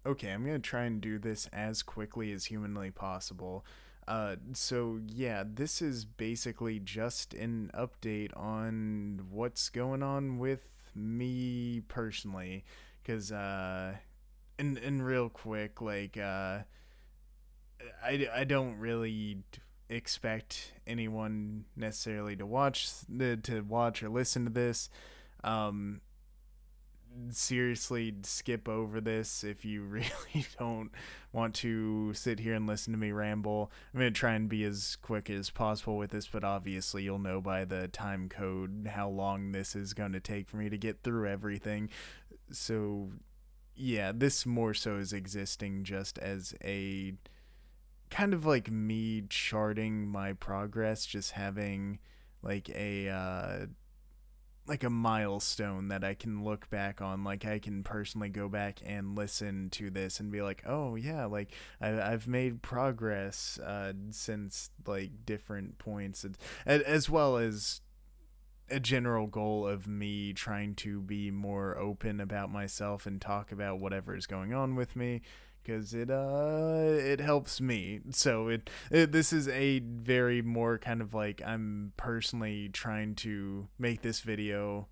Okay, I'm gonna try and do this as quickly as humanly possible. So yeah, this is basically just an update on what's going on with me personally, because in real quick, I don't really expect anyone necessarily to watch or listen to this. Um, Seriously, skip over this if you really don't want to sit here and listen to me ramble. I'm going to try and be as quick as possible with this, but obviously you'll know by the time code how long this is going to take for me to get through everything. So yeah, this more so is existing just as a kind of like me charting my progress, just having like a milestone that I can look back on. Like I can personally go back and listen to this and be like, oh yeah, like I've made progress since like different points, as well as a general goal of me trying to be more open about myself and talk about whatever is going on with me, because it helps me. So this is a very more kind of like, I'm personally trying to make this video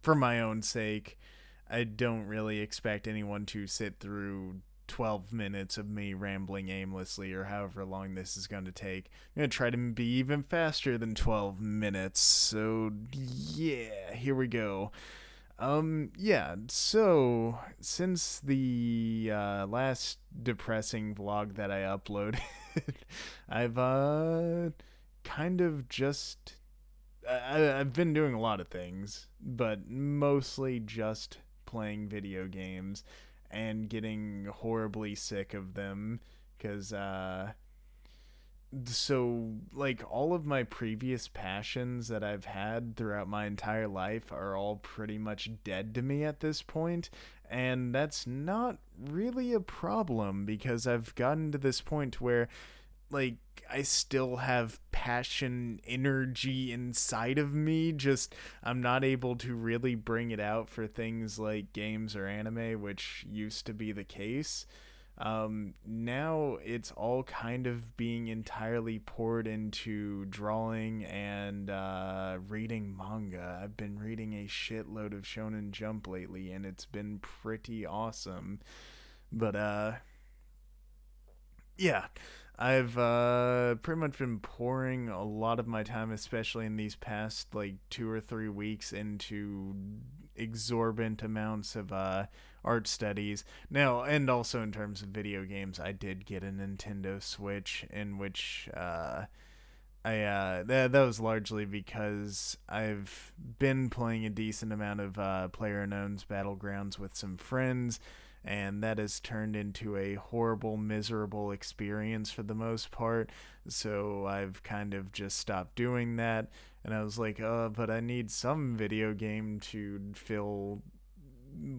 for my own sake. I don't really expect anyone to sit through 12 minutes of me rambling aimlessly or however long this is going to take. I'm going to try to be even faster than 12 minutes. So, yeah, here we go. Yeah, so since the last depressing vlog that I uploaded, I've kind of just I've been doing a lot of things, but mostly just playing video games and getting horribly sick of them because so like all of my previous passions that I've had throughout my entire life are all pretty much dead to me at this point, and that's not really a problem because I've gotten to this point where like I still have passion energy inside of me, just I'm not able to really bring it out for things like games or anime, which used to be the case. Now it's all kind of being entirely poured into drawing and reading manga. I've been reading a shitload of Shonen Jump lately, and it's been pretty awesome. But yeah, I've pretty much been pouring a lot of my time, especially in these past like 2 or 3 weeks, into exorbitant amounts of art studies. Now, and also in terms of video games, I did get a Nintendo Switch, in which that was largely because I've been playing a decent amount of PlayerUnknown's Battlegrounds with some friends, and that has turned into a horrible, miserable experience for the most part. So I've kind of just stopped doing that, and I was like, but I need some video game to feel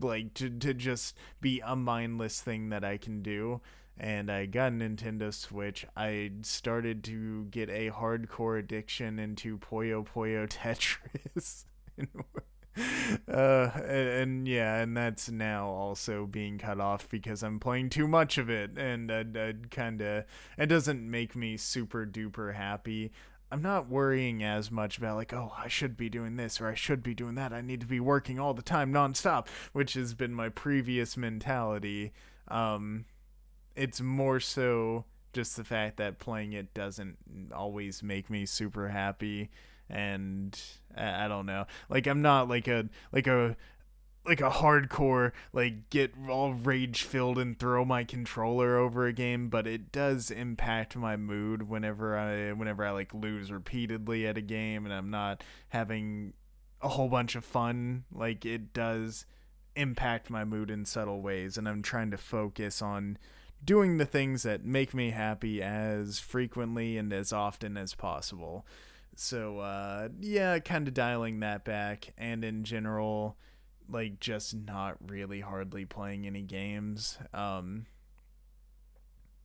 like to just be a mindless thing that I can do. And I got a Nintendo Switch. I started to get a hardcore addiction into Puyo Puyo Tetris. And yeah, and that's now also being cut off because I'm playing too much of it, and kind of it doesn't make me super duper happy. I'm not worrying as much about like, oh, I should be doing this or I should be doing that. I need to be working all the time nonstop, which has been my previous mentality. Um, it's more so just the fact that playing it doesn't always make me super happy, and I don't know. Like I'm not like a hardcore like get all rage filled and throw my controller over a game, but it does impact my mood whenever I like lose repeatedly at a game and I'm not having a whole bunch of fun. Like it does impact my mood in subtle ways, and I'm trying to focus on doing the things that make me happy as frequently and as often as possible. So yeah, kind of dialing that back, and in general like just not really hardly playing any games.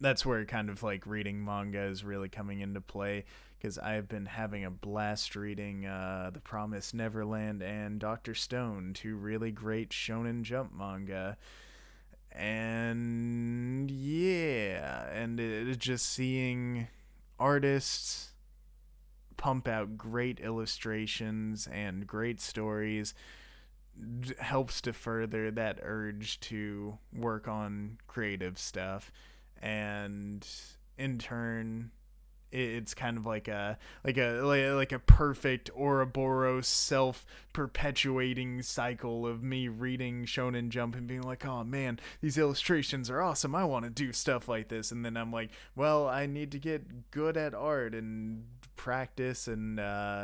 That's where kind of like reading manga is really coming into play, because I've been having a blast reading The Promised Neverland and Dr. Stone, two really great Shonen Jump manga. And and it's just seeing artists pump out great illustrations and great stories helps to further that urge to work on creative stuff, and in turn it's kind of like a perfect Ouroboros self-perpetuating cycle of me reading Shonen Jump and being like, oh man, these illustrations are awesome, I want to do stuff like this, and then I'm like, well, I need to get good at art and practice and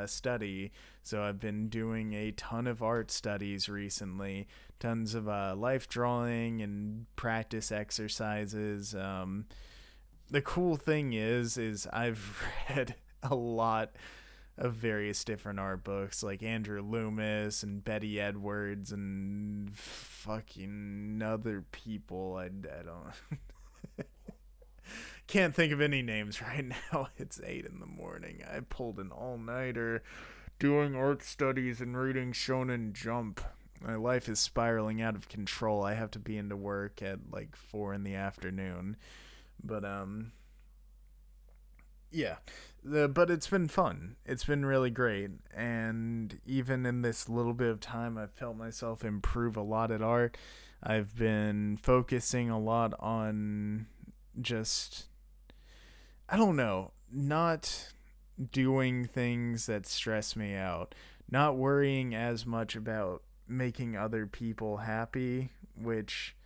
study. So I've been doing a ton of art studies recently, tons of life drawing and practice exercises. The cool thing is I've read a lot of various different art books, like Andrew Loomis and Betty Edwards and fucking other people. I don't can't think of any names right now. It's 8 in the morning. I pulled an all-nighter doing art studies and reading Shonen Jump. My life is spiraling out of control. I have to be into work at like 4 in the afternoon. But yeah, but it's been fun. It's been really great, and even in this little bit of time, I've felt myself improve a lot at art. I've been focusing a lot on just, I don't know, not doing things that stress me out, not worrying as much about making other people happy, which,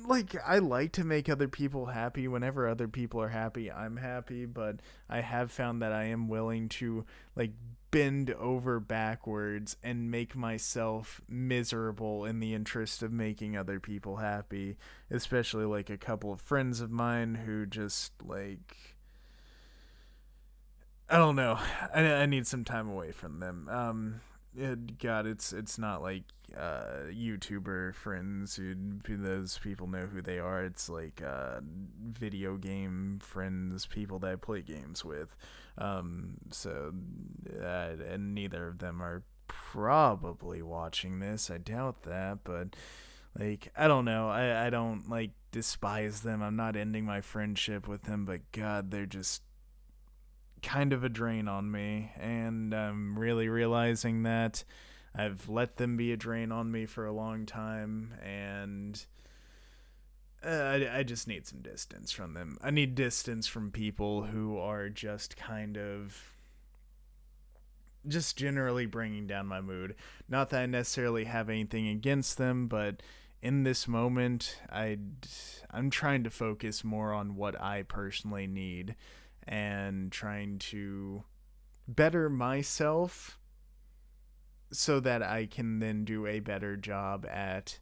like, I like to make other people happy. Whenever other people are happy, I'm happy, but I have found that I am willing to, like, bend over backwards and make myself miserable in the interest of making other people happy, especially, like, a couple of friends of mine who just, like, I don't know. I need some time away from them. God, it's not like YouTuber friends who those people know who they are. It's like video game friends, people that I play games with. So and neither of them are probably watching this. I doubt that, but like, I don't know. I don't like despise them. I'm not ending my friendship with them, but God, they're just kind of a drain on me, and I'm really realizing that I've let them be a drain on me for a long time, and I just need some distance from them. I need distance from people who are just kind of just generally bringing down my mood. Not that I necessarily have anything against them, but in this moment, I'm trying to focus more on what I personally need and trying to better myself so that I can then do a better job at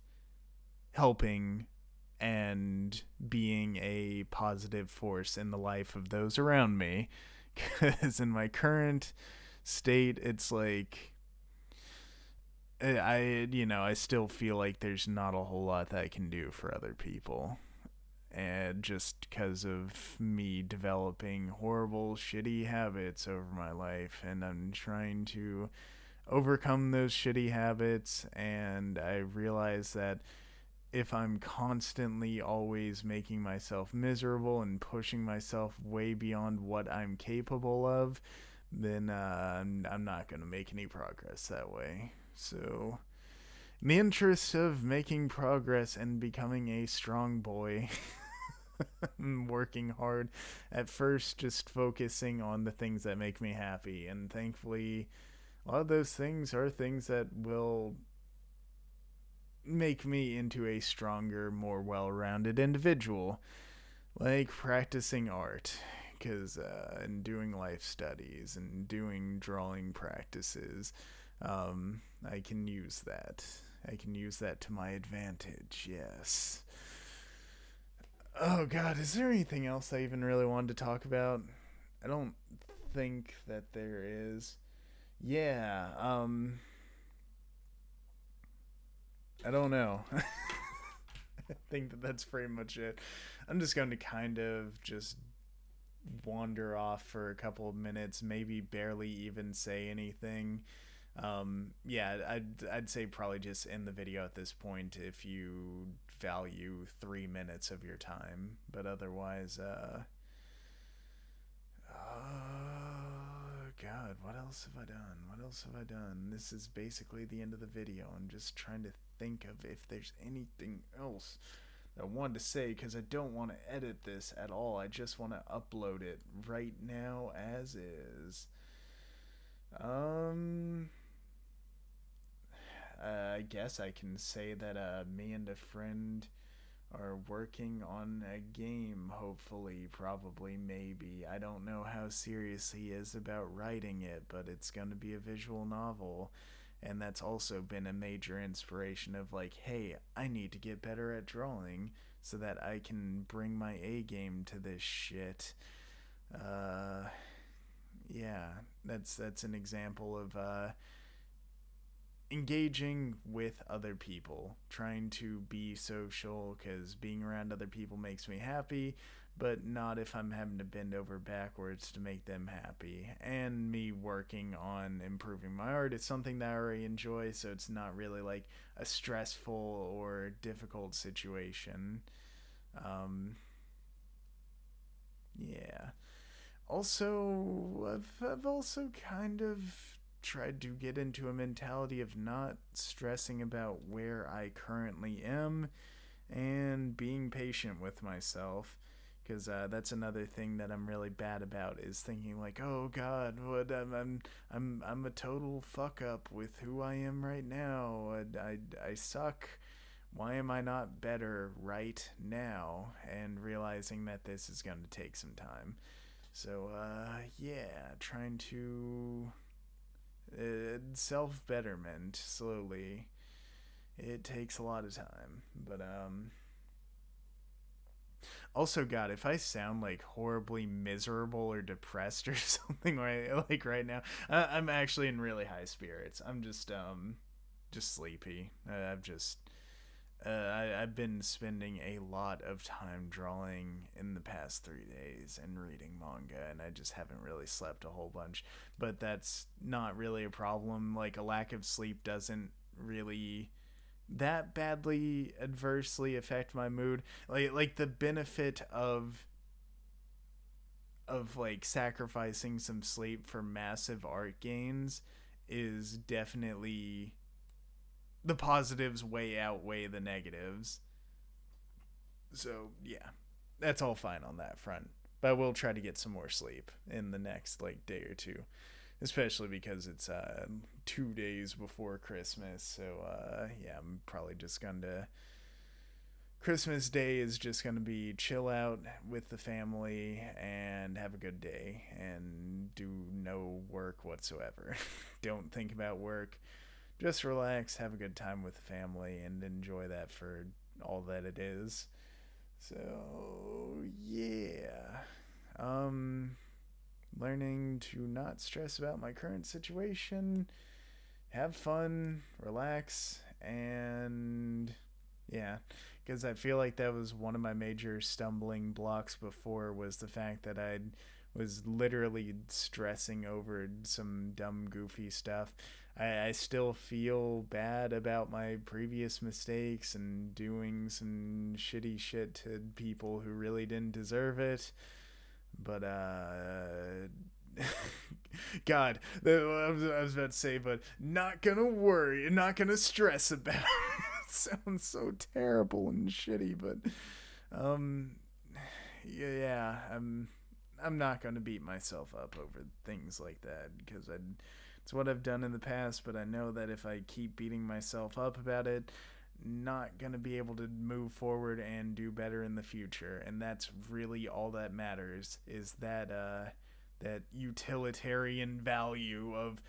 helping and being a positive force in the life of those around me. Because in my current state, it's like I still feel like there's not a whole lot that I can do for other people. And just because of me developing horrible, shitty habits over my life, and I'm trying to overcome those shitty habits, and I realize that if I'm constantly always making myself miserable and pushing myself way beyond what I'm capable of, then I'm not going to make any progress that way. So, in the interest of making progress and becoming a strong boy, I'm working hard at first, just focusing on the things that make me happy, and thankfully a lot of those things are things that will make me into a stronger, more well-rounded individual, like practicing art, and doing life studies and doing drawing practices. I can use that. I can use that to my advantage, yes. Oh God, is there anything else I even really wanted to talk about? I don't think that there is. Yeah, I don't know. I think that that's pretty much it. I'm just going to kind of just wander off for a couple of minutes, maybe barely even say anything. Yeah, I'd say probably just end the video at this point if you value 3 minutes of your time. But otherwise, oh God, what else have I done? What else have I done? This is basically the end of the video. I'm just trying to think of if there's anything else that I wanted to say, because I don't want to edit this at all. I just want to upload it right now as is. I guess I can say that me and a friend are working on a game, hopefully, probably, maybe. I don't know how serious he is about writing it, but it's going to be a visual novel. And that's also been a major inspiration of like, hey, I need to get better at drawing so that I can bring my A game to this shit. Uh, yeah, that's an example of engaging with other people, trying to be social, because being around other people makes me happy, but not if I'm having to bend over backwards to make them happy. And me working on improving my art is something that I already enjoy, so it's not really like a stressful or difficult situation. Um, yeah. Also, I've also kind of tried to get into a mentality of not stressing about where I currently am and being patient with myself, because that's another thing that I'm really bad about, is thinking like, oh God, what I'm a total fuck up with who I am right now. I suck. Why am I not better right now? And realizing that this is going to take some time. So yeah, trying to self betterment slowly. It takes a lot of time, but also, God, if I sound like horribly miserable or depressed or something like right now, I'm actually in really high spirits. I'm just sleepy. I've been spending a lot of time drawing in the past 3 days and reading manga, and I just haven't really slept a whole bunch. But that's not really a problem. Like, a lack of sleep doesn't really that badly adversely affect my mood. Like the benefit of like sacrificing some sleep for massive art gains is definitely, the positives way outweigh the negatives. So yeah, that's all fine on that front. But I will try to get some more sleep in the next like day or two, especially because it's 2 days before Christmas. So yeah, I'm probably just gonna, Christmas Day is just gonna be chill out with the family and have a good day and do no work whatsoever. Don't think about work. Just relax, have a good time with the family, and enjoy that for all that it is. So yeah, um, learning to not stress about my current situation, have fun, relax, and yeah, because I feel like that was one of my major stumbling blocks before, was the fact that I was literally stressing over some dumb, goofy stuff. I still feel bad about my previous mistakes and doing some shitty shit to people who really didn't deserve it. But God, I was about to say, but not gonna worry, not gonna stress about it. It sounds so terrible and shitty, but um, yeah, I'm not gonna beat myself up over things like that, because it's what I've done in the past. But I know that if I keep beating myself up about it, not gonna be able to move forward and do better in the future. And that's really all that matters, is that utilitarian value of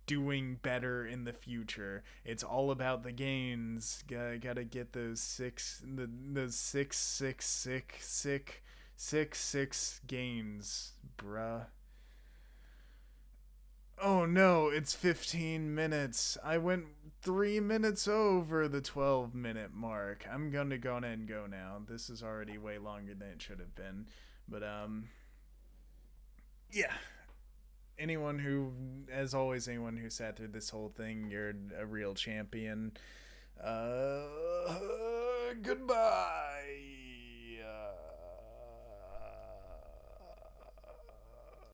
doing better in the future. It's all about the gains. Gotta get those the six gains, bruh. Oh no, it's 15 minutes. I went 3 minutes over the 12-minute mark. I'm gonna go on and go now. This is already way longer than it should have been. But yeah. As always, anyone who sat through this whole thing, you're a real champion. Goodbye.